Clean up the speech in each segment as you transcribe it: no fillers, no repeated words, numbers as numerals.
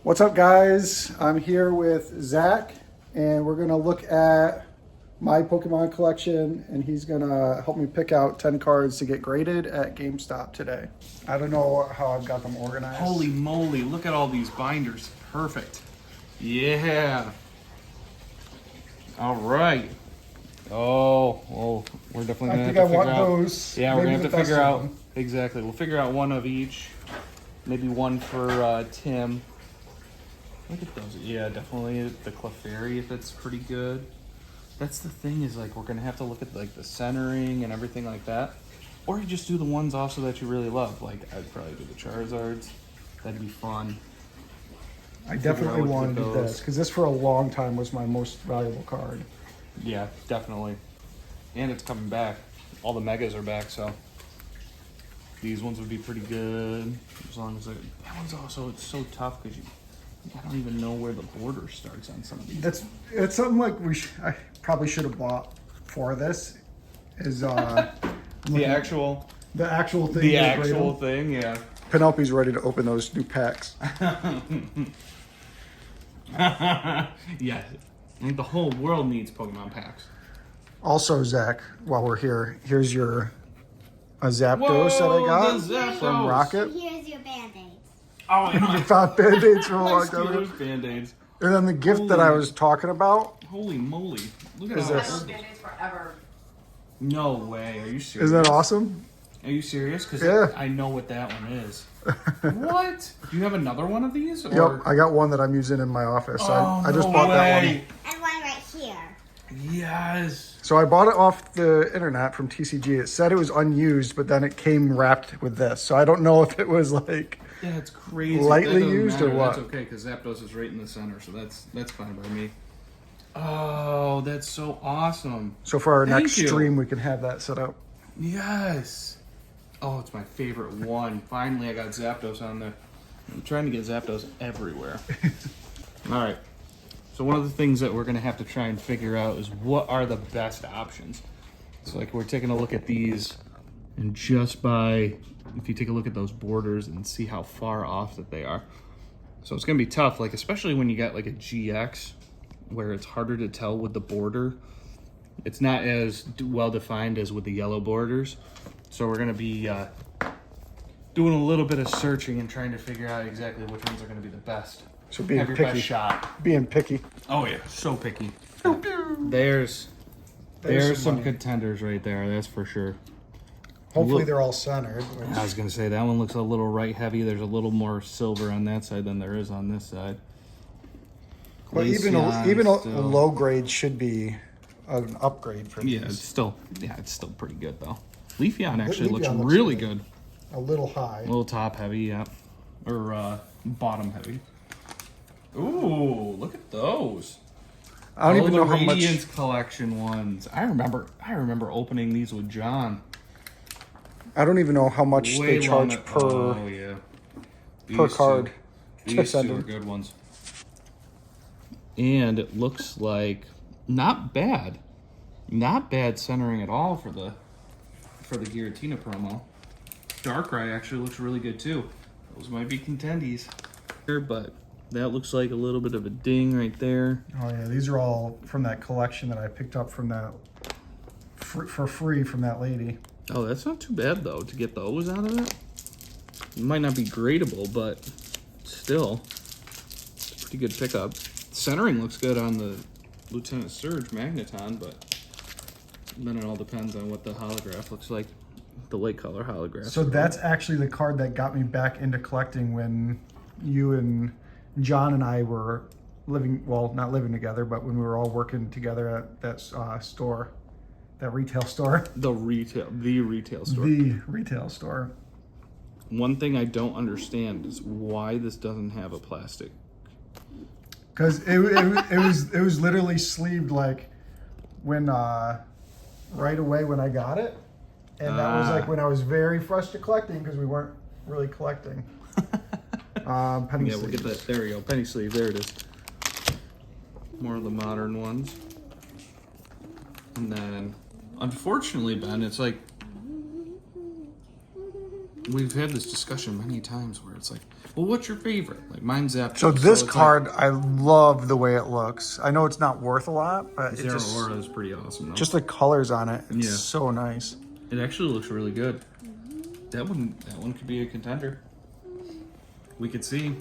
What's up, guys? I'm here with Zach, and we're gonna look at my Pokemon collection, and he's gonna help me pick out 10 cards to get graded at GameStop today. I don't know how I've got them organized. Holy moly, look at all these binders. Perfect. Yeah. All right. Oh, we're definitely gonna have to figure out. Those. Yeah, we're gonna have to figure out them. exactly. We'll figure out one of each. Maybe one for Tim. Look at those. Yeah, definitely the Clefairy, if it's pretty good. That's the thing, is like we're gonna have to look at like the centering and everything like that. Or you just do the ones also that you really love. Like I'd probably do the Charizards. That'd be fun. I definitely want to do this because this for a long time was my most valuable card. Yeah, definitely. And it's coming back. All the megas are back, so these ones would be pretty good. As long as that one's also, it's so tough because I don't even know where the border starts on some of these. It's something like I probably should have bought for this. Is the actual thing. The actual thing, yeah. Penelope's ready to open those new packs. Yeah, I think the whole world needs Pokemon packs. Also, Zach, while we're here, here's a Zapdos that I got from Rocket. Here's your Band-Aids. Oh, You found Band-Aids from a long time ago. Steelers Band-Aids. And then the gift that I was talking about. Holy moly! Look at Is all this? Band-Aids forever. No way! Are you serious? Isn't that awesome? Are you serious? Because Yeah. I know what that one is. What? Do you have another one of these? Or? Yep, I got one that I'm using in my office. Oh, I just no bought that one. way. And one right here. Yes. So I bought it off the internet from TCG. It said it was unused, but then it came wrapped with this. So I don't know if it was like Yeah, it's crazy. lightly That doesn't used or matter. what. That's okay, because Zapdos is right in the center, so that's fine by me. Oh, that's so awesome. So for our Thank next you. stream, we can have that set up. Yes. Oh, it's my favorite one. Finally, I got Zapdos on there. I'm trying to get Zapdos everywhere. All right. So one of the things that we're going to have to try and figure out is what are the best options. So like we're taking a look at these, and just by, if you take a look at those borders and see how far off that they are. So it's going to be tough, like especially when you got like a GX where it's harder to tell with the border. It's not as well defined as with the yellow borders. So we're going to be doing a little bit of searching and trying to figure out exactly which ones are going to be the best. So being Have your picky. best shot. Being picky. Oh yeah, so picky. There's some contenders right there, that's for sure. Hopefully Look. they're all centered. I was going to say, that one looks a little right heavy. There's a little more silver on that side than there is on this side. But even Glaceon a low grade should be an upgrade for Yeah, these. it's still pretty good though. Leafeon actually looks Leafeon looks really good. good. A little high. A little top heavy, yeah. Or bottom heavy. Ooh, look at those. I don't even know the how much. Radiance collection ones. I remember opening these with John. I don't even know how much they charge longer. per. Oh yeah. per card to These send two are them. good ones. And it looks like not bad centering at all for the Giratina promo. Darkrai actually looks really good too. Those might be contendies. But that looks like a little bit of a ding right there. Oh yeah, these are all from that collection that I picked up from that for free from that lady. Oh, that's not too bad though to get those out of it. It might not be gradable, but still, it's a pretty good pickup. Centering looks good on the Lieutenant Surge Magneton, but then it all depends on what the holograph looks like, the light color holograph. So that's actually the card that got me back into collecting when you and John and I were living, well, not living together, but when we were all working together at that store, that retail store. The retail store. The retail store. One thing I don't understand is why this doesn't have a plastic. Because it was literally sleeved like when right away when I got it, and that was like when I was very fresh to collecting because we weren't really collecting. Penny Yeah, we'll get that. There we go. Penny sleeve. There it is. More of the modern ones. And then, unfortunately, Ben, it's like we've had this discussion many times where it's like Well, what's your favorite? Like mine's Zapdos. So this it's card, I love the way it looks. I know it's not worth a lot, but Like, it just Zeraora is pretty awesome though. just the colors on it. It's Yeah. so nice. It actually looks really good. That one could be a contender. We could see.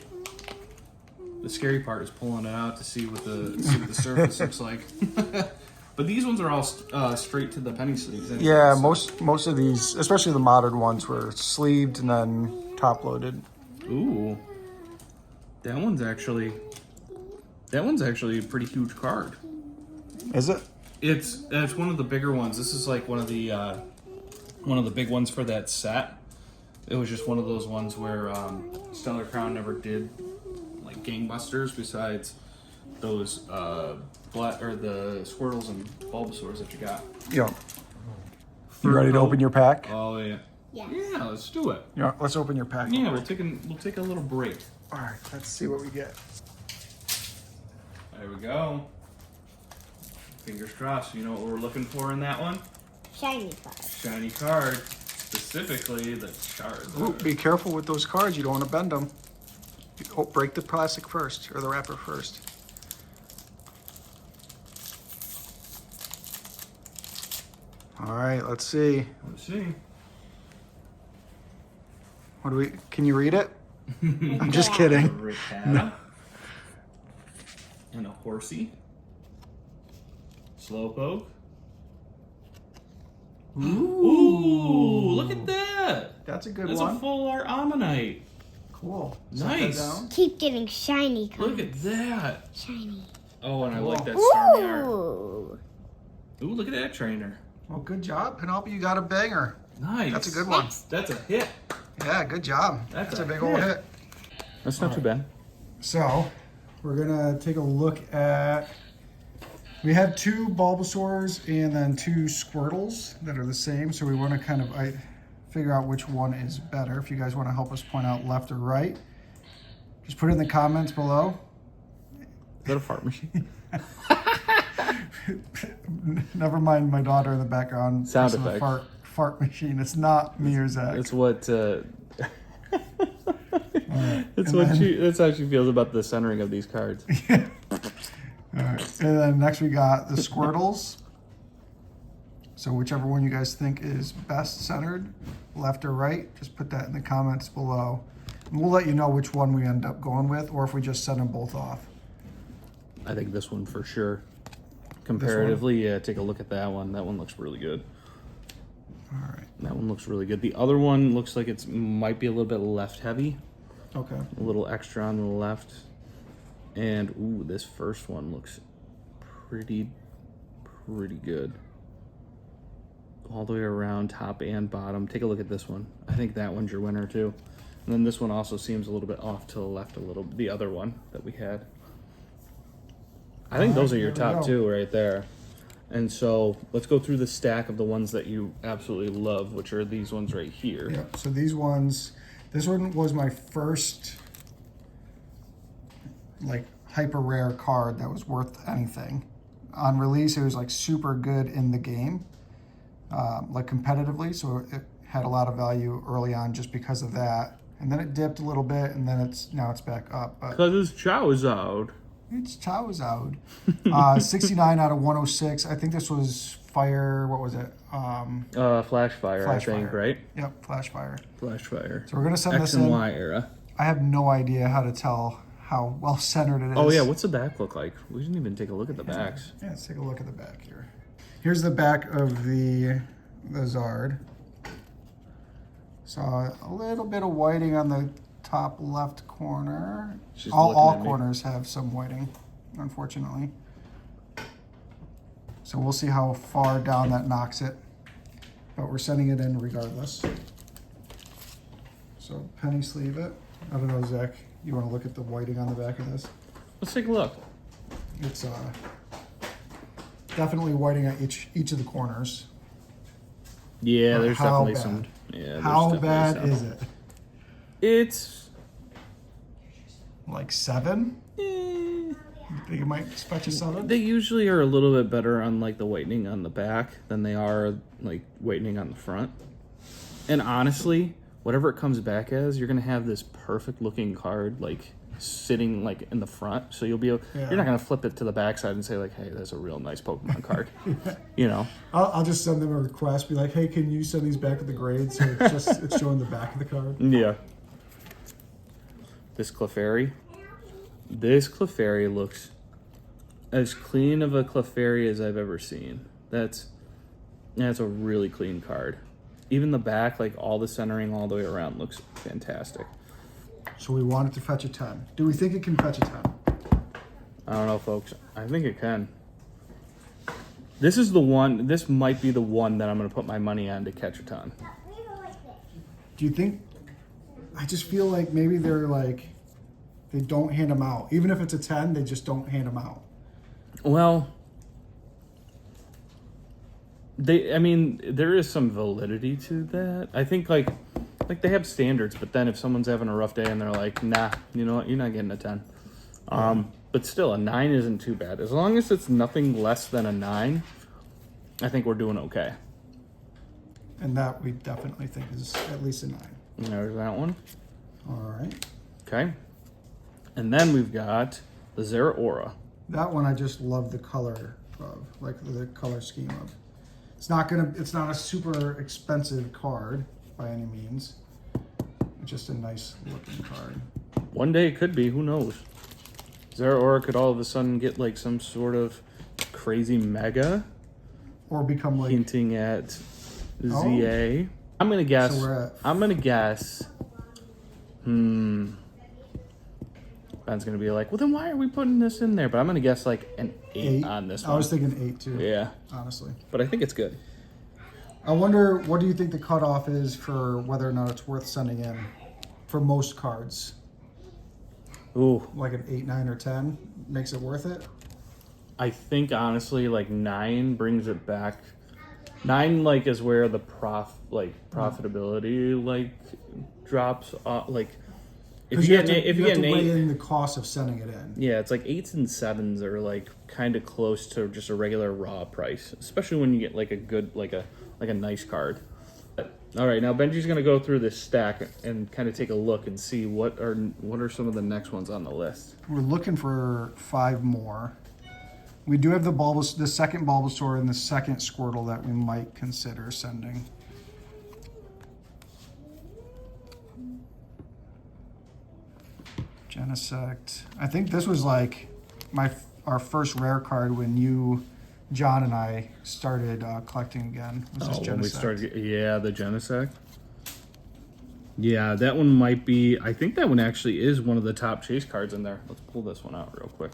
The scary part is pulling it out to see what the surface looks like. But these ones are all straight to the penny sleeves. Anyway, Yeah, so. most of these, especially the modern ones, were sleeved and then top loaded. Ooh, that one's actually a pretty huge card. Is it? It's one of the bigger ones. This is like one of the big ones for that set. It was just one of those ones where Stellar Crown never did like gangbusters. Besides those the Squirtles and Bulbasaurs that you got. Yeah. You ready to open your pack? Oh yeah. Yes. Yeah, let's do it. Yeah, let's open your pack. Yeah, we'll take a little break. All right, let's see what we get. There we go. Fingers crossed. You know what we're looking for in that one? Shiny card. Shiny card. Specifically the Charizard. Ooh, be careful with those cards. You don't want to bend them. Oh, break the plastic first, or the wrapper first. All right, let's see. Let's see. What do we? Can you read it? I'm just kidding. Rattata. And a Horsey. Slowpoke. Ooh, look at that. That's a good That's one. a full art Ammonite. Cool. Nice. Set that down. Keep getting shiny cards. Look at that. Shiny. Oh, and I like that Ooh. Starmie art. Ooh, look at that trainer. Well, good job, Penelope. You got a banger. Nice. That's a good one. That's a hit. Yeah, good job. That's a a big old hit. That's not too bad. So, we're gonna take a look at. We have 2 Bulbasaurs and then 2 Squirtles that are the same. So we want to kind of figure out which one is better. If you guys want to help us point out left or right, just put it in the comments below. Is that a fart machine? Never mind my daughter in the background. Sound It's a effect. Fart machine. It's not me or Zach. That's what. That's And what then- that's how she feels about the centering of these cards. All right. And then next we got the Squirtles. So whichever one you guys think is best centered, left or right, just put that in the comments below. And we'll let you know which one we end up going with, or if we just send them both off. I think this one for sure. Comparatively, yeah, take a look at that one. That one looks really good. All right. That one looks really good. The other one looks like it's might be a little bit left heavy. Okay. A little extra on the left. And ooh, this first one looks pretty good. All the way around, top and bottom. Take a look at this one. I think that one's your winner too. And then this one also seems a little bit off to the left a little. The other one that we had. I think those are your there we top go. 2 right there. And so let's go through the stack of the ones that you absolutely love, which are these ones right here. Yeah. So these ones, this one was my first like hyper rare card that was worth anything. On release, it was like super good in the game, like competitively. So it had a lot of value early on just because of that. And then it dipped a little bit, and then now it's back up. But Because it's Charizard. it's Charizard. 69 out of 106. I think this was Fire. What was it? Flash Fire, I think, Flashfire. right? Yep, Flash Fire. Flash Fire. So we're gonna send X this and in. Y era. I have no idea how to tell how well centered it is. Oh yeah, what's the back look like? We didn't even take a look at the backs. Yeah, let's take a look at the back here. Here's the back of the Zard. So a little bit of whiting on the top left corner. She's All looking at me. corners have some whiting, unfortunately. So we'll see how far down that knocks it. But we're sending it in regardless. So penny sleeve it. I don't know, Zach, you want to look at the whiting on the back of this? Let's take a look. It's definitely whiting at each of the corners. Yeah, there's How definitely bad? some. Yeah, there's How definitely bad some. is it? It's. Like 7? eh, Think it might expect a 7? They usually are a little bit better on like the whitening on the back than they are like whitening on the front. And honestly, whatever it comes back as, you're gonna have this perfect looking card like sitting like in the front. So you'll be able, Yeah. you're not gonna flip it to the backside and say like, hey, that's a real nice Pokemon card. You know. I'll just send them a request, be like, hey, can you send these back to the grade? So it's showing the back of the card. Yeah. This Clefairy. This Clefairy looks as clean of a Clefairy as I've ever seen. That's a really clean card. Even the back, like all the centering all the way around, looks fantastic. So we want it to fetch a 10. Do we think it can fetch a 10? I don't know, folks. I think it can. This is the one. This might be the one that I'm going to put my money on to catch a ton. Do you think? I just feel like maybe they're like, they don't hand them out. Even if it's a 10, they just don't hand them out. Well, I mean, there is some validity to that. I think like they have standards, but then if someone's having a rough day and they're like, nah, you know what, you're not getting a 10. But still, a 9 isn't too bad. As long as it's nothing less than a 9, I think we're doing okay. And that we definitely think is at least a 9. And there's that one. All right. Okay. And then we've got the Zeraora. That one I just love the color of, like the color scheme of. It's not a super expensive card by any means. It's just a nice looking card. One day it could be, who knows? Zeraora could all of a sudden get like some sort of crazy mega, Or become like, hinting at Oh. ZA. I'm gonna guess. So we're at- I'm gonna guess. Ben's gonna be like, well, then why are we putting this in there? But I'm gonna guess like an 8 on this one. I was thinking 8 too. Yeah, Honestly. but I think it's good. I wonder, what do you think the cutoff is for whether or not it's worth sending in for most cards? Ooh, Like an 8, 9, or 10 makes it worth it? I think honestly, like 9 brings it back. 9 like is where the profitability like drops off. Like if you get an weigh 8, in the cost of sending it in. yeah, it's like 8s and 7s are like kind of close to just a regular raw price, especially when you get like a good like a nice card. All right, now Benji's gonna go through this stack and kind of take a look and see what are some of the next ones on the list. We're looking for 5 more. We do have the second Bulbasaur and the second Squirtle that we might consider sending. Genesect. I think this was like our first rare card when you, John, and I started collecting again. Was this When we Genesect. started, yeah, the Genesect. Yeah, that one might be. I think that one actually is one of the top chase cards in there. Let's pull this one out real quick.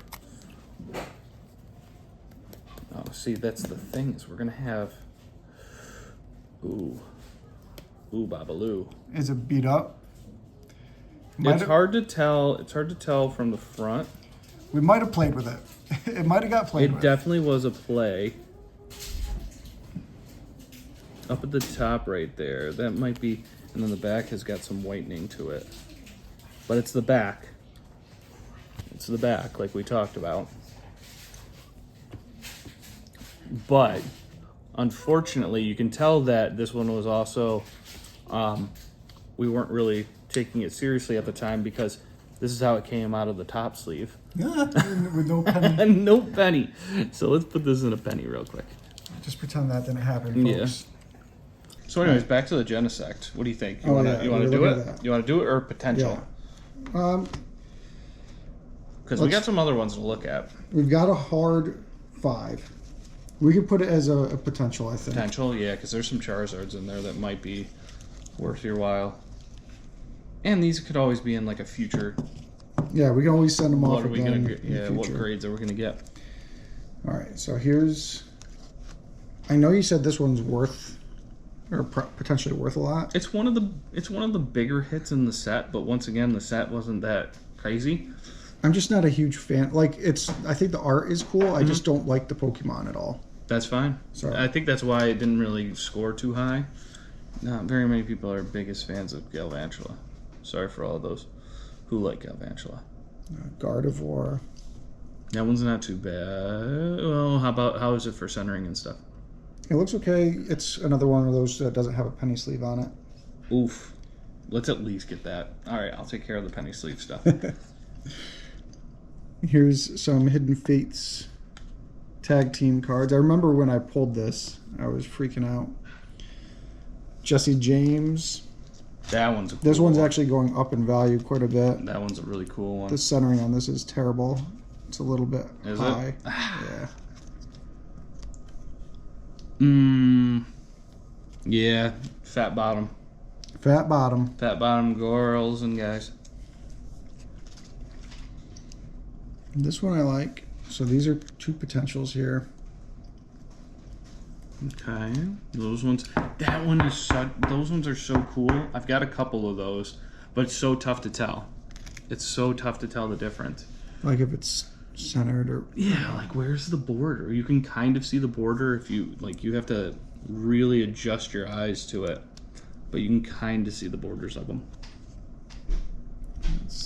Oh, see, that's the thing is we're gonna have. Ooh, Babaloo. Is it beat up? It's hard to tell. It's hard to tell from the front. We might have played with it. It might have got played It with. definitely was a play. Up at the top right there. That might be, and then the back has got some whitening to it. But it's the back. It's the back, like we talked about. But, unfortunately, you can tell that this one was also, we weren't really taking it seriously at the time because this is how it came out of the top sleeve. Yeah, with no penny. And no penny. So let's put this in a penny real quick. Just pretend that didn't happen, folks. So anyways, back to the Genesect. What do you think? You Oh, want yeah, to do we're looking at it? that. You want to do it or potential? Yeah. Because we got some other ones to look at. We've got a hard 5. We could put it as a potential, I think. Potential, yeah, because there's some Charizards in there that might be worth your while. And these could always be in like a future. Yeah, we can always send them off What are we again gonna? in the Yeah, what future. grades are we gonna get? All right, so here's. I know you said this one's worth, or potentially worth a lot. It's one of the bigger hits in the set, but once again, the set wasn't that crazy. I'm just not a huge fan. Like I think the art is cool. Mm-hmm. I just don't like the Pokemon at all. That's fine. So I think that's why it didn't really score too high. Not very many people are biggest fans of Galvantula. Sorry for all of those who like Galvantula. Gardevoir. That one's not too bad. Well, how is it for centering and stuff? It looks okay. It's another one of those that doesn't have a penny sleeve on it. Oof. Let's at least get that. All right, I'll take care of the penny sleeve stuff. Here's some Hidden Fates tag team cards. I remember when I pulled this, I was freaking out. Jesse James. That one's a cool This one's one. actually going up in value quite a bit. That one's a really cool one. The centering on this is terrible. It's a little bit Is high. it? Yeah. Yeah, fat bottom. Fat bottom. Fat bottom girls and guys. This one I like. So these are two potentials here. Okay, those ones. That one is so. Those ones are so cool. I've got a couple of those, but it's so tough to tell. It's so tough to tell the difference. Like if it's centered or Yeah, like where's the border? You can kind of see the border if you like. You have to really adjust your eyes to it, but you can kind of see the borders of them.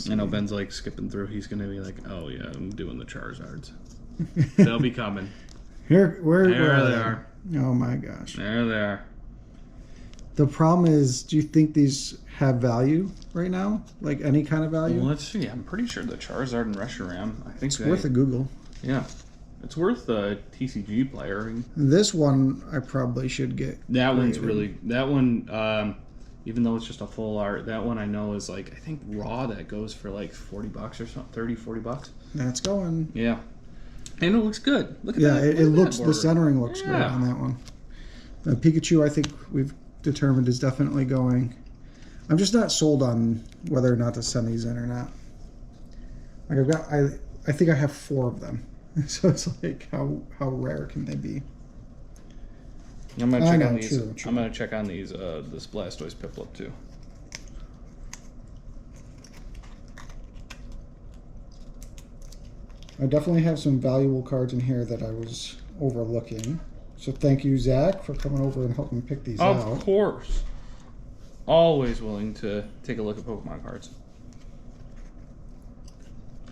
I know Ben's like skipping through. He's gonna be like, "Oh yeah, I'm doing the Charizards. They'll be coming. Here, where There they they? are. Oh my gosh. There they are. The problem is, do you think these have value right now? Like any kind of value? Well, let's see. I'm pretty sure the Charizard and Reshiram. I think It's worth a Google. Yeah, it's worth the TCG player. This one I probably should get. That one's graded. really that one. Even though it's just a full art, that one I know is like I think raw that goes for like $40 or something, 30, 40 bucks. That's going. Yeah, and it looks good. Look at Yeah, that. it Look at that looks. The border. centering looks good Yeah. on that one. The Pikachu, I think we've determined is definitely going. I'm just not sold on whether or not to send these in or not. Like I've got, I think I have 4 of them. So it's like, how rare can they be? I'm gonna I check know, on these. true. I'm gonna check on these. This Blastoise Piplup too. I definitely have some valuable cards in here that I was overlooking. So thank you, Zach, for coming over and helping pick these Of out. course. Always willing to take a look at Pokemon cards.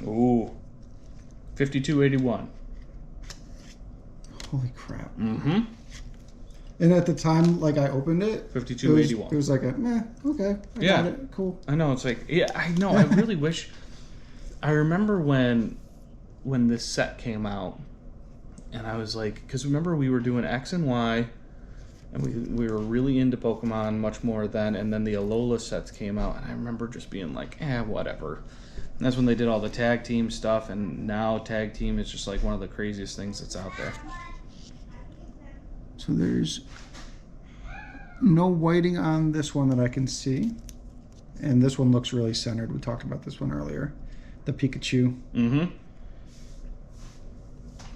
Ooh. 5281. Holy crap. Mm-hmm. And at the time, like I opened it, 5281. it was like a, meh, okay, I Yeah. got it, cool. I know, it's like, yeah, I know. I really wish. I remember when this set came out, and I was like, because remember we were doing X and Y, and we were really into Pokemon much more then, and then the Alola sets came out, and I remember just being like, whatever. And that's when they did all the tag team stuff, and now tag team is just like one of the craziest things that's out there. So there's no whiting on this one that I can see. And this one looks really centered. We talked about this one earlier. The Pikachu. Mm-hmm.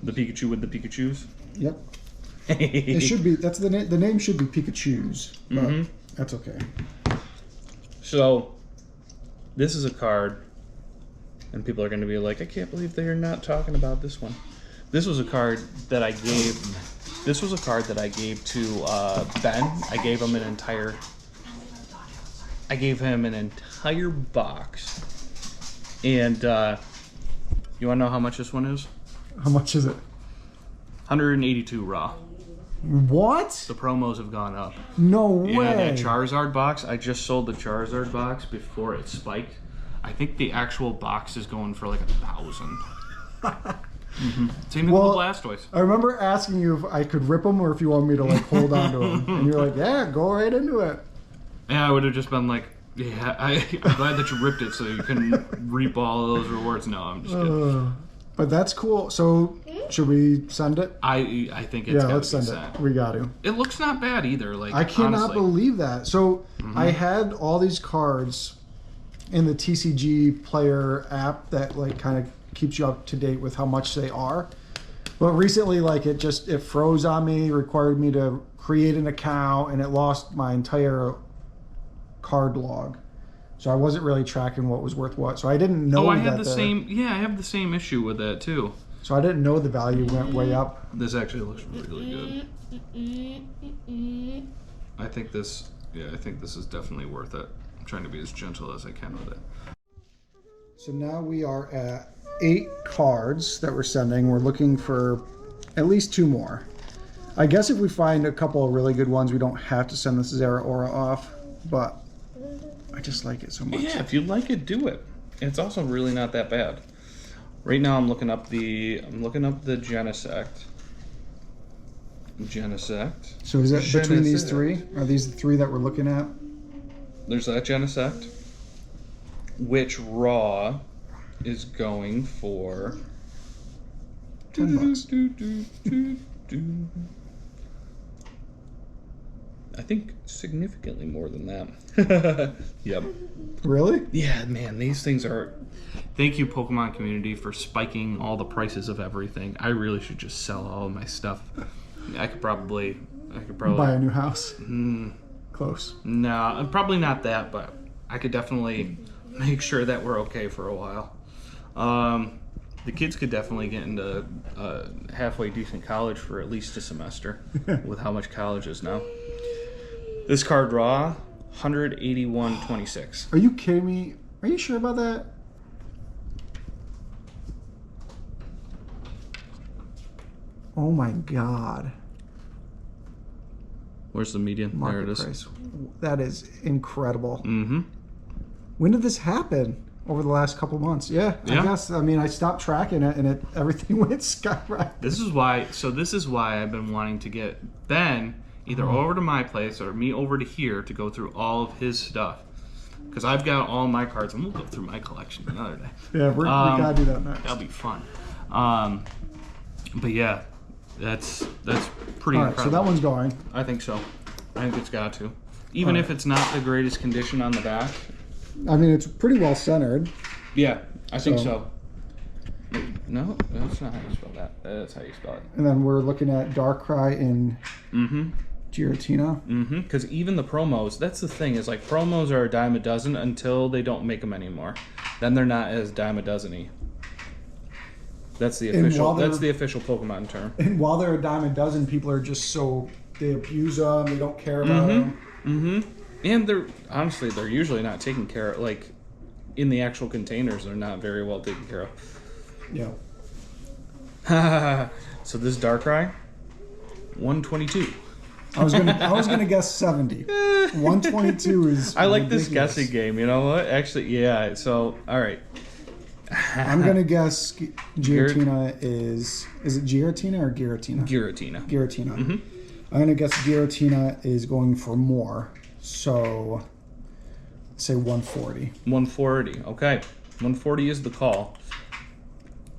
The Pikachu with the Pikachus. Yep. It should be, that's the name. The name should be Pikachu's, but that's okay. So, this is a card, and people are going to be like, I can't believe they're not talking about this one. This was a card that I gave. This was a card that I gave to Ben. I gave him an entire. I gave him an entire box, and you want to know how much this one is? How much is it? 182 raw. What? The promos have gone up. No way. Yeah, that Charizard box. I just sold the Charizard box before it spiked. I think the actual box is going for like 1,000. Same thing with the Blastoise. I remember asking you if I could rip them or if you want me to like hold on to them, and you're like, "Yeah, go right into it." Yeah, I would have just been like, "Yeah, I'm glad that you ripped it so you can reap all of those rewards." No, I'm just kidding. But that's cool. So should we send it? I think it's Yeah, gotta let's be send sent. it. We got to. It looks not bad either. Like I cannot honestly. believe that. So I had all these cards in the TCG player app that like kind of keeps you up to date with how much they are. But recently, like it froze on me, required me to create an account, and it lost my entire card log. So I wasn't really tracking what was worth what. So I didn't know. Oh, I had the same. Yeah, I have the same issue with that too. So I didn't know the value went way up. This actually looks really good. I think this. Yeah, I think this is definitely worth it. I'm trying to be as gentle as I can with it. So now we are at 8 cards that we're sending. We're looking for at least 2 more. I guess if we find a couple of really good ones, we don't have to send this Zeraora off. But I just like it so much. Yeah, if you like it, do it. It's also really not that bad. Right now, I'm looking up the Genesect. So is it between these three? Are these the three that we're looking at? There's that Genesect, which raw is going for $10. I think significantly more than that. Yep. Really? Yeah, man, these things are. Thank you, Pokemon community, for spiking all the prices of everything. I really should just sell all of my stuff. I could probably Buy a new house. Mm, Close. no, probably not that, but I could definitely make sure that we're okay for a while. The kids could definitely get into halfway decent college for at least a semester with how much college is now. This card raw, 181.26. Are you kidding me? Are you sure about that? Oh my god. Where's the median? There Market it is. price. That is incredible. Mm-hmm. When did this happen? Over the last couple months. Yeah, Yeah. I guess. I mean, I stopped tracking it and everything went skyrocket. This is why I've been wanting to get Ben either over to my place or me over to here to go through all of his stuff. Because I've got all my cards, and we'll go through my collection another day. Yeah, we gotta do that next. That'll be fun. But yeah, that's pretty All right, incredible. so that one's going. I think so. I think it's got to. Even if it's not the greatest condition on the back. I mean, it's pretty well centered. Yeah, I think so. No, that's not how you spell that. That's how you spell it. And then we're looking at Darkrai and Giratina. Mm-hmm. Because even the promos, that's the thing, is like promos are a dime a dozen until they don't make them anymore. Then they're not as dime a dozen-y. That's the official. That's the official Pokemon term. And while they're a dime a dozen, people are just they abuse them. They don't care about them. Mm-hmm. And they're usually not taken care of. Like in the actual containers, they're not very well taken care of. Yeah. So this Darkrai, 122. I was gonna guess 70. 122 is. I like this ridiculous. guessing game. You know what? Actually, yeah. So all right. I'm gonna guess Giratina is it Giratina or Giratina? Giratina. Giratina. I'm gonna guess Giratina is going for more. So say 140. 140. Okay. 140 is the call.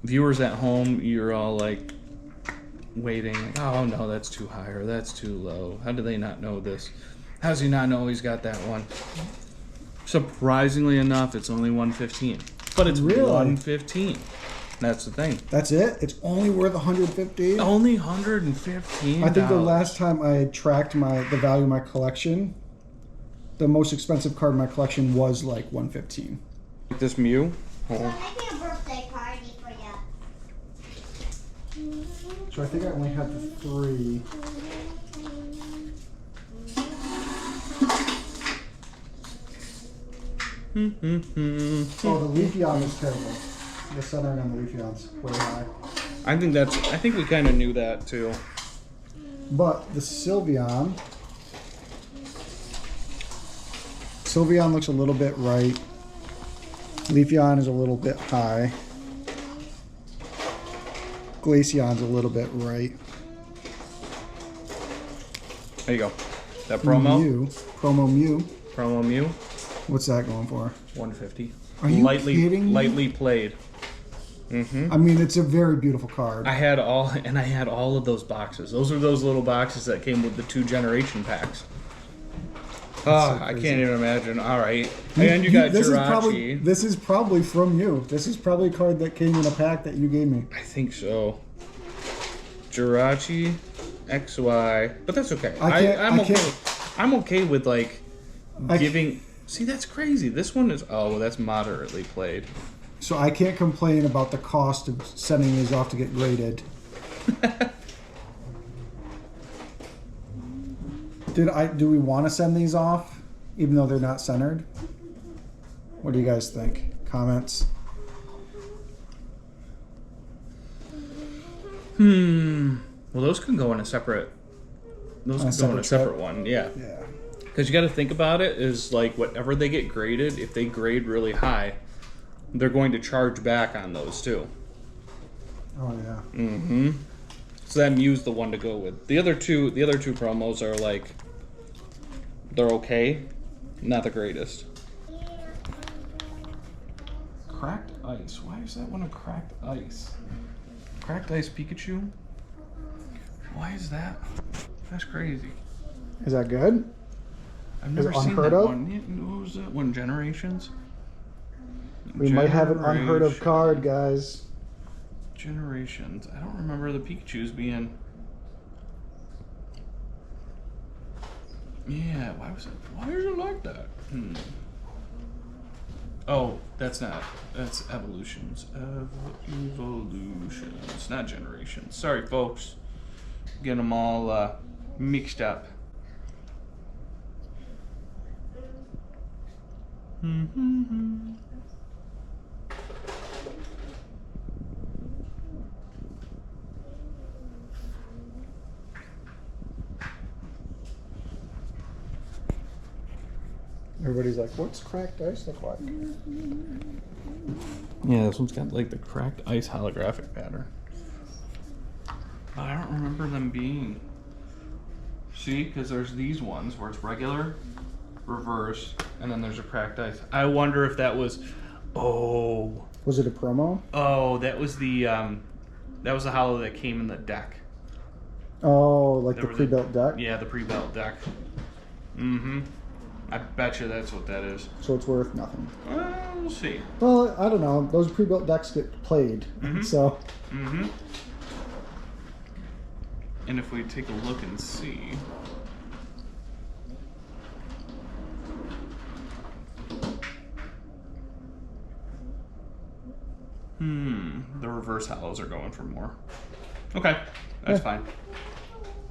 Viewers at home, you're all like waiting. Like, oh no, that's too high or that's too low. How do they not know this? How does he not know he's got that one? Surprisingly enough, it's only 115. But it's Really? 115. That's the thing. That's it? It's only worth 150? Only 115. I think the last time I tracked the value of my collection, the most expensive card in my collection was like 115. This Mew. So I'm making a birthday party for you. So I think I only had the 3. Oh, the Leafeon is terrible. The centering on the Leafeon's way high. I think we kind of knew that too. But the Sylveon looks a little bit right. Leafeon is a little bit high. Glaceon's a little bit right. There you go. That promo. Promo Mew. Promo Mew. What's that going for? 150. Are you kidding me? Lightly played. I mean, it's a very beautiful card. I had all of those boxes. Those are those little boxes that came with the 2 generation packs. Oh, I can't even imagine. All right. And you got Jirachi. This is probably from you. This is probably a card that came in a pack that you gave me. I think so. Jirachi, XY, but that's okay. I'm okay with like giving. See, that's crazy. This one is that's moderately played. So I can't complain about the cost of sending these off to get graded. Do we want to send these off, even though they're not centered? What do you guys think? Comments? Well, those can go in a separate. Those can go in a separate one. Yeah. Yeah. Because you got to think about it is like whatever they get graded, if they grade really high, they're going to charge back on those too. Oh yeah. Mm-hmm. So that Mew's the one to go with. The other two promos are like, they're okay, not the greatest. Cracked ice. Why is that one a cracked ice? Cracked ice Pikachu? Why is that? That's crazy. Is that good? I've never seen unheard that of? one. What was that one? Generations? We might have an unheard of card, guys. Generations. I don't remember the Pikachus being. Yeah, why is it like that? Oh, that's not. That's evolutions. Evolutions, not generations. Sorry, folks. Getting them all mixed up. Everybody's like, what's cracked ice look like? Yeah, this one's got like the cracked ice holographic pattern. But I don't remember them being. See, because there's these ones where it's regular, reverse, and then there's a cracked ice. I wonder if that was. Oh. Was it a promo? Oh, that was the holo that came in the deck. Oh, like There the was pre-built deck? Yeah, the pre-built deck. Mm-hmm. I bet you that's what that is. So it's worth nothing. We'll see. Well, I don't know. Those pre-built decks get played, so. Mm-hmm. And if we take a look and see. The reverse hollows are going for more. Okay, that's fine.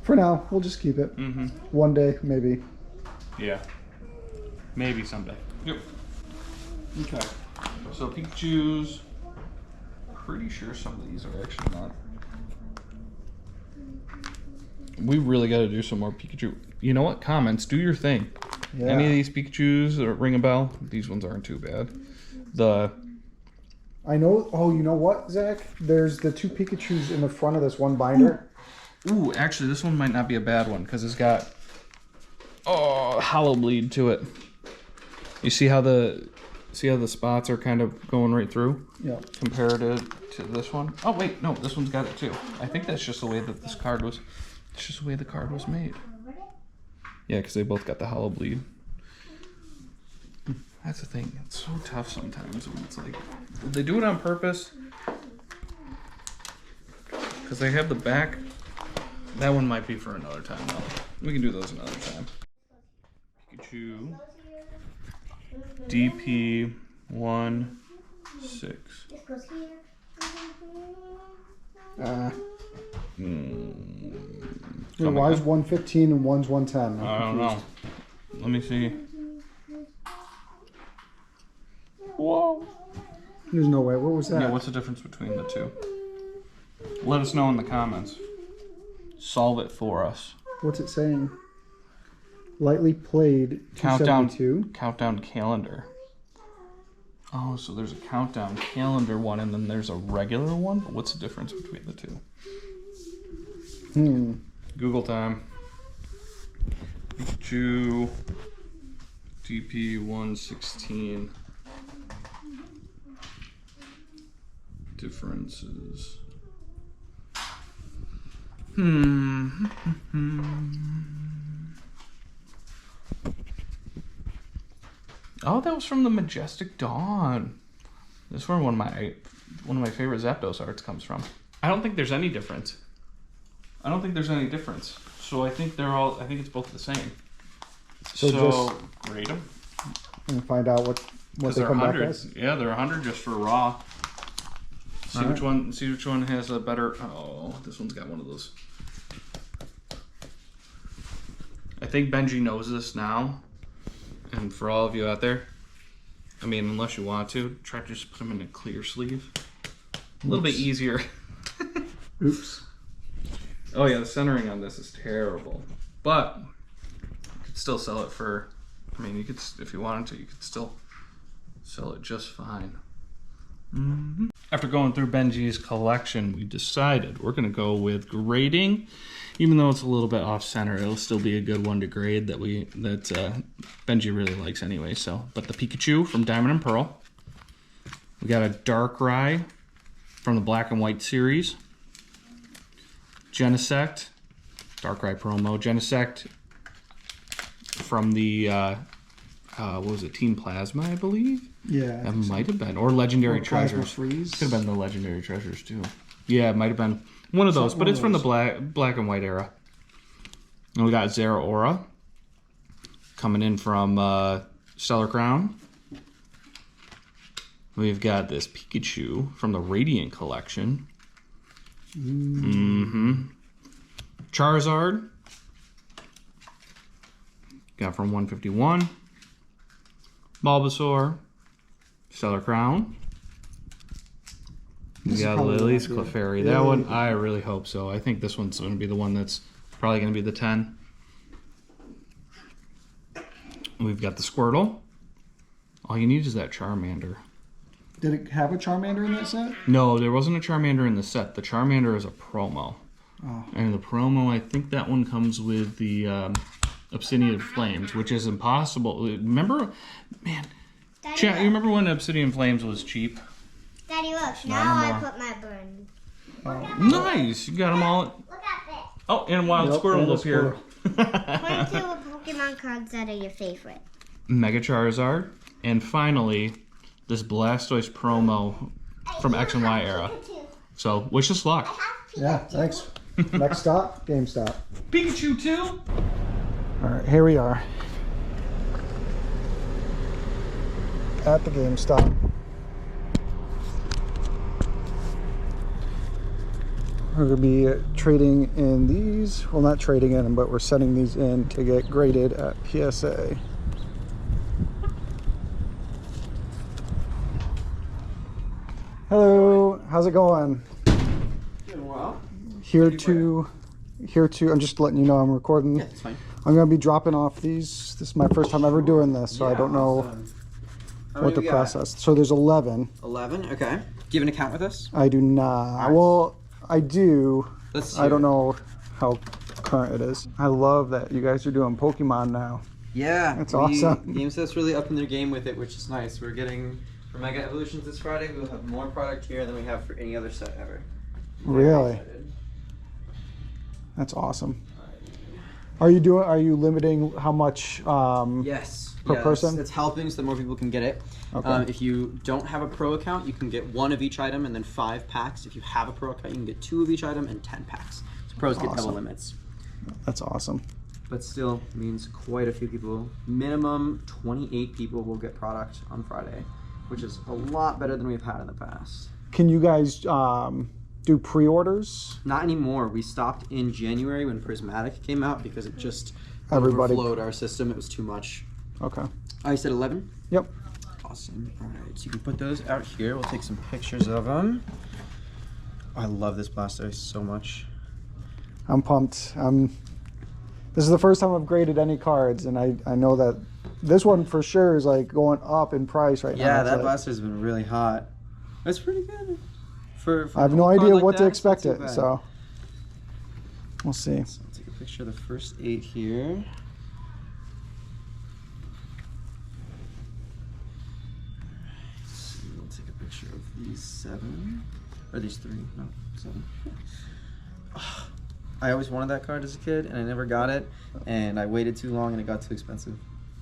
For now, we'll just keep it. One day, maybe. Yeah. Maybe someday. Yep. Okay. So Pikachu's. Pretty sure some of these are actually not. We really got to do some more Pikachu. You know what? Comments, do your thing. Yeah. Any of these Pikachus that ring a bell? These ones aren't too bad. I know. Oh, you know what, Zach? There's the two Pikachus in the front of this one binder. Ooh, actually, this one might not be a bad one because it's got hollow bleed to it. You see how the spots are kind of going right through? Yeah. Compared to this one. Oh wait, no, this one's got it too. I think that's just the way that this card was. It's just the way the card was made. Yeah, because they both got the hollow bleed. That's the thing. It's so tough sometimes when it's like they do it on purpose because they have the back. That one might be for another time though. We can do those another time. Pikachu. DP 1-6. Why is 115 and one's 110? I don't know. Let me see. Whoa. There's no way. What was that? Yeah, what's the difference between the two? Let us know in the comments. Solve it for us. What's it saying? Lightly played. Countdown 272. countdown calendar. Oh, so there's a countdown calendar one and then there's a regular one? But what's the difference between the two? Google time. Pikachu DP 116. Differences. Oh, that was from the Majestic Dawn. This is where one of my favorite Zapdos arts comes from. I don't think there's any difference. So I think I think it's both the same. So rate them. And find out what they come back as. Yeah, they're 100 just for raw. See which one has a better. Oh, this one's got one of those. I think Benji knows this now. And for all of you out there, I mean, unless you want to, try to just put them in a clear sleeve. A little bit easier. Oops. Oh yeah, the centering on this is terrible. But you can still sell it for, I mean, you could, if you wanted to, you could still sell it just fine. After going through Benji's collection, we decided we're gonna go with grading. Even though it's a little bit off center, it'll still be a good one to grade that Benji really likes anyway. So, but the Pikachu from Diamond and Pearl. We got a Darkrai from the Black and White series. Genesect, Darkrai promo. Genesect from the what was it, Team Plasma, I believe? Yeah. That might have been. Or Legendary Or Plasma Treasures. Freeze. Could have been the Legendary Treasures too. Yeah, it might have been one of those, but it's from the black and white era. And we got Zeraora coming in from Stellar Crown. We've got this Pikachu from the Radiant collection. Charizard. Got from 151. Bulbasaur. Stellar Crown. We got Lily's Clefairy. That one, I really hope so. I think this one's going to be the one that's probably going to be the 10. We've got the Squirtle. All you need is that Charmander. Did it have a Charmander in that set? No, there wasn't a Charmander in the set. The Charmander is a promo. Oh. And the promo, I think that one comes with the Obsidian Flames, which is impossible. Remember, man, Chat, you remember when Obsidian Flames was cheap? Daddy, look. Not Now I anymore. put my burn. Nice! You got them all. Look at this. Oh, and Wild Squirtle up here. Point to a Pokemon cards that are your favorite. Mega Charizard. And finally, this Blastoise promo from X and Y era. So, wish us luck. Yeah, thanks. Next stop, GameStop. Pikachu 2? Alright, here we are. At the GameStop. We're going to be trading in these. Well, not trading in them, but we're sending these in to get graded at PSA. Hello, how's it going? Doing well. Here to, I'm just letting you know I'm recording. Yeah, it's fine. I'm going to be dropping off these. This is my first time ever doing this, so I don't know what the process. So there's 11. 11, okay. Do you have an account with us? I do not. Right. Well, I do. Let's see. I don't know how current it is. I love that you guys are doing Pokemon now. Yeah. That's awesome. GameStop's really upping their game with it, which is nice. We're getting, for Mega Evolutions this Friday, we'll have more product here than we have for any other set ever. Really? Excited. That's awesome. Are you limiting how much Yes. per person? It's helping so that more people can get it. Okay. If you don't have a pro account, you can get 1 of each item and then 5 packs. If you have a pro account, you can get 2 of each item and 10 packs. So pros get double Awesome. limits. That's awesome. But still means quite a few people. Minimum 28 people will get product on Friday, which is a lot better than we've had in the past. Can you guys do pre-orders? Not anymore. We stopped in January when Prismatic came out because it just Everybody- overflowed our system. It was too much. Okay. I said 11? Yep. Awesome. All right, so you can put those out here. We'll take some pictures of them. I love this Blastoise so much. I'm pumped. This is the first time I've graded any cards, and I know that this one for sure is like going up in price right now. Yeah, It's that like- Blastoise has been really hot. That's pretty good. For I have a no card idea like what to that, it's not expect too it, bad. so we'll see. So I'll take a picture of the first 8 here. So we'll take a picture of these 7. Or these 3, no, 7. I always wanted that card as a kid and I never got it. And I waited too long and it got too expensive.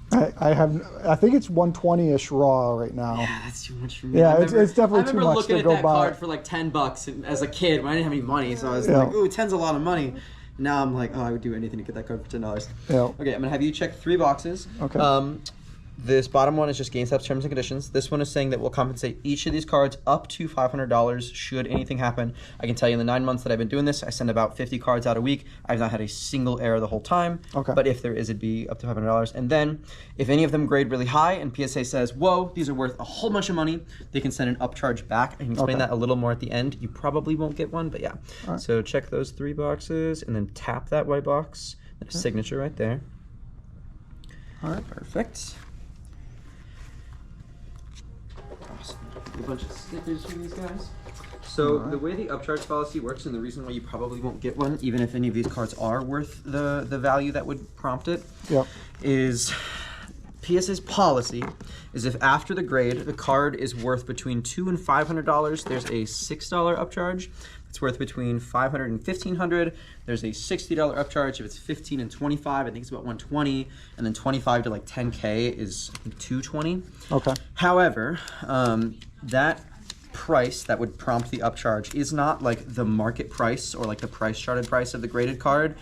I think it's 120-ish raw right now. Yeah, that's too much for me. Yeah, I it's definitely I remember too much looking to at go that buy. card for like $10 and, as a kid when I didn't have any money, so I was Yeah. like, "Ooh, 10's a lot of money." Now I'm like, "Oh, I would do anything to get that card for $10." Yeah. Okay, I'm gonna have you check 3 boxes. Okay. This bottom one is just GameStop's terms and conditions. This one is saying that we'll compensate each of these cards up to $500 should anything happen. I can tell you in the 9 months that I've been doing this, I send about 50 cards out a week. I've not had a single error the whole time. Okay. But if there is, it'd be up to $500. And then if any of them grade really high and PSA says, whoa, these are worth a whole bunch of money, they can send an upcharge back. I can explain Okay. that a little more at the end. You probably won't get one, but yeah. All right. So check those 3 boxes and then tap that white box. There's a signature right there. All right, perfect. Awesome. A bunch of stickers for these guys. So the way the upcharge policy works, and the reason why you probably won't get one, even if any of these cards are worth the value that would prompt it, is PSA's policy is if after the grade the card is worth between $200 and $500, there's a $6 upcharge. It's worth between $500 and $1,500. There's a $60 upcharge. If it's 15 and 25, I think it's about 120, and then 25 to like 10K is I think 220. Okay. However, that price that would prompt the upcharge is not like the market price or like the price charted price of the graded card.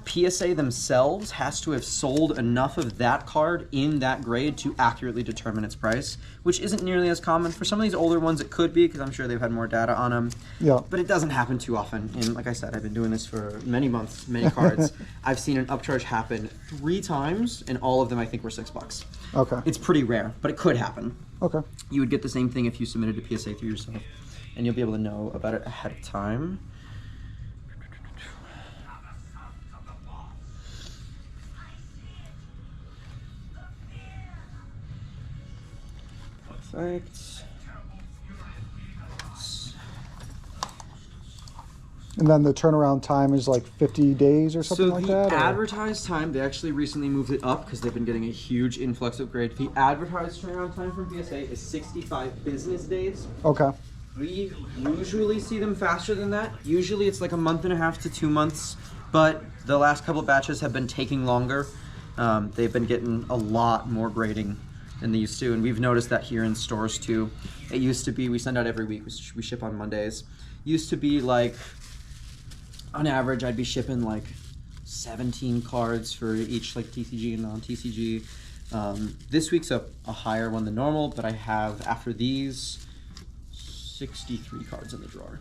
PSA themselves has to have sold enough of that card in that grade to accurately determine its price, which isn't nearly as common. For some of these older ones, it could be, because I'm sure they've had more data on them. Yeah. But it doesn't happen too often. And like I said, I've been doing this for many months, many cards. I've seen an upcharge happen 3 times, and all of them I think were $6. Okay. It's pretty rare, but it could happen. Okay. You would get the same thing if you submitted to PSA through yourself, and you'll be able to know about it ahead of time. Perfect. And then the turnaround time is like 50 days or something like that? So the or? advertised time, they actually recently moved it up because they've been getting a huge influx of grade. The advertised turnaround time from PSA is 65 business days. Okay. We usually see them faster than that. Usually it's like a month and a half to 2 months, but the last couple of batches have been taking longer. They've been getting a lot more grading than they used to, and we've noticed that here in stores too. It used to be, we send out every week, we ship on Mondays. Used to be like, on average, I'd be shipping like 17 cards for each like TCG and non-TCG. This week's a higher one than normal, but I have, after these, 63 cards in the drawer.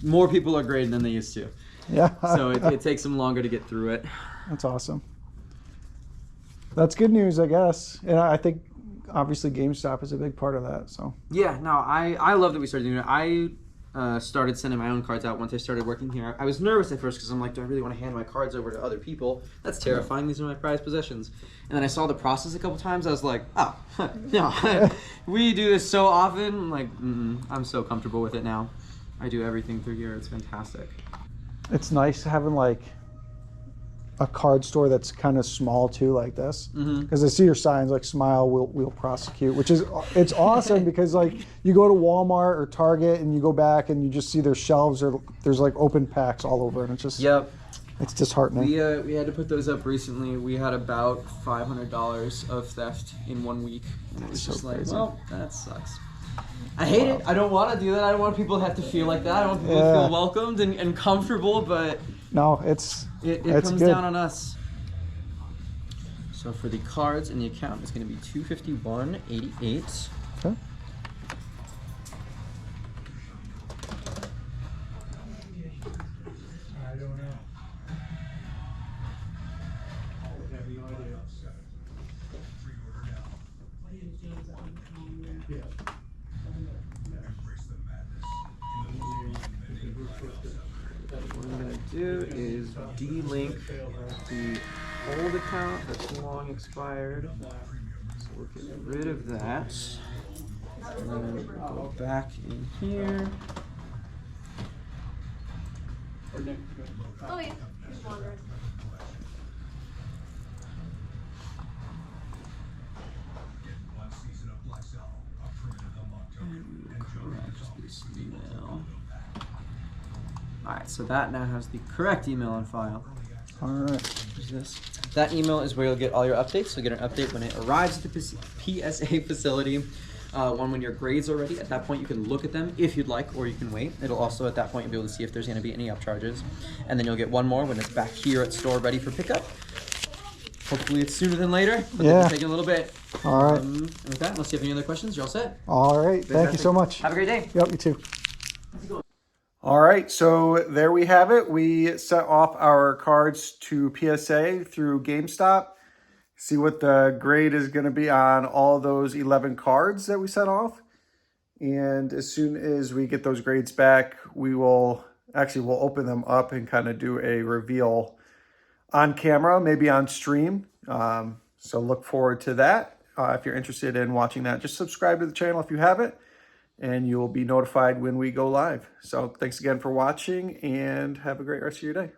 More people are grading than they used to. Yeah. So it takes them longer to get through it. That's awesome. That's good news, I guess. And I think obviously GameStop is a big part of that. So Yeah, no, I love that we started doing it. I started sending my own cards out once I started working here. I was nervous at first because I'm like, do I really want to hand my cards over to other people? That's terrifying. These are my prized possessions. And then I saw the process a couple times. I was like, oh, no, we do this so often. I'm like, I'm so comfortable with it now. I do everything through here. It's fantastic. it's nice having like a card store that's kind of small too, like this, because I see your signs like "Smile, we'll prosecute," which is it's awesome because like you go to Walmart or Target and you go back and you just see their shelves or there's like open packs all over and it's just it's disheartening. We had to put those up recently. We had about $500 of theft in 1 week, and it was So just like, crazy. well, that sucks. I hate it. I don't want to do that. I don't want people to have to feel like that. I want people to feel welcomed and comfortable, but No, it's comes good. down on us. So for the cards in the account, it's going to be $251.88. Okay. What I'm going to do is de-link the old account that's long expired. So we'll get rid of that. And then we'll go back in here. Oh, yeah. Just wondering. And we will correct this email. Alright, so that now has the correct email on file. All right. What's this? That email is where you'll get all your updates. You'll get an update when it arrives at the PSA facility. When your grades are ready, at that point you can look at them if you'd like, or you can wait. It'll also, at that point, you'll be able to see if there's going to be any upcharges. And then you'll get one more when it's back here at store ready for pickup. Hopefully it's sooner than later, but Yeah. it's taking a little bit. All right. And with that, unless you have any other questions, you're all set. All right. Thank you so much. Have a great day. Yep, you too. All right, so there we have it. We sent off our cards to PSA through GameStop. See what the grade is going to be on all those 11 cards that we sent off. And as soon as we get those grades back, we'll open them up and kind of do a reveal on camera, maybe on stream. So look forward to that. If you're interested in watching that, just subscribe to the channel if you haven't, and you will be notified when we go live. So thanks again for watching, and have a great rest of your day.